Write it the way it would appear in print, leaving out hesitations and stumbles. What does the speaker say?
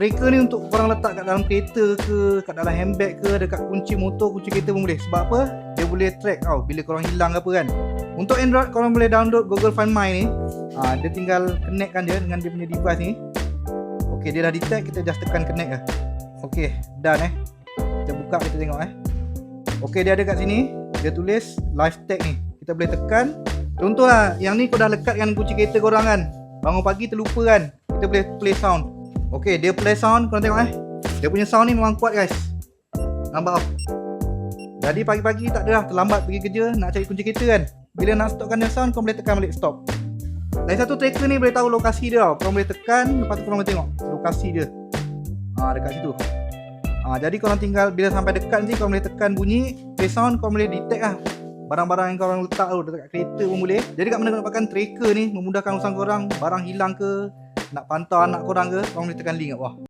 Tracker ni untuk korang letak kat dalam kereta ke, kat dalam handbag ke, dekat kunci motor, kunci kereta pun boleh. Sebab apa? Dia boleh track tau bila korang hilang ke apa kan. Untuk Android korang boleh download Google Find My ni. Dia tinggal connectkan dia dengan dia punya device ni. Okay, dia dah detect, kita just tekan connect je. Okay, done Kita buka, kita tengok Okay, dia ada kat sini. Dia tulis live tag ni. Kita boleh tekan. Contohlah, yang ni kau dah lekatkan kunci kereta korang kan. Bangun pagi terlupa kan. Kita boleh play sound. Okay, dia play sound, korang tengok Dia punya sound ni memang kuat guys. Nampak tau. Jadi pagi-pagi tak ada dah, terlambat pergi kerja, nak cari kunci kereta kan. Bila nak stopkan dia sound, korang boleh tekan balik stop. Lagi satu, tracker ni boleh tahu lokasi dia tau. Korang boleh tekan, lepas tu korang boleh tengok lokasi dia. Dekat situ. Jadi korang tinggal, bila sampai dekat nanti korang boleh tekan bunyi play sound, korang boleh detect barang-barang yang korang letak tu dekat kereta pun boleh. Jadi kat mana korang dapatkan tracker ni memudahkan urusan korang. Barang hilang ke, nak pantau anak korang ke, korang boleh tekan link kat bawah.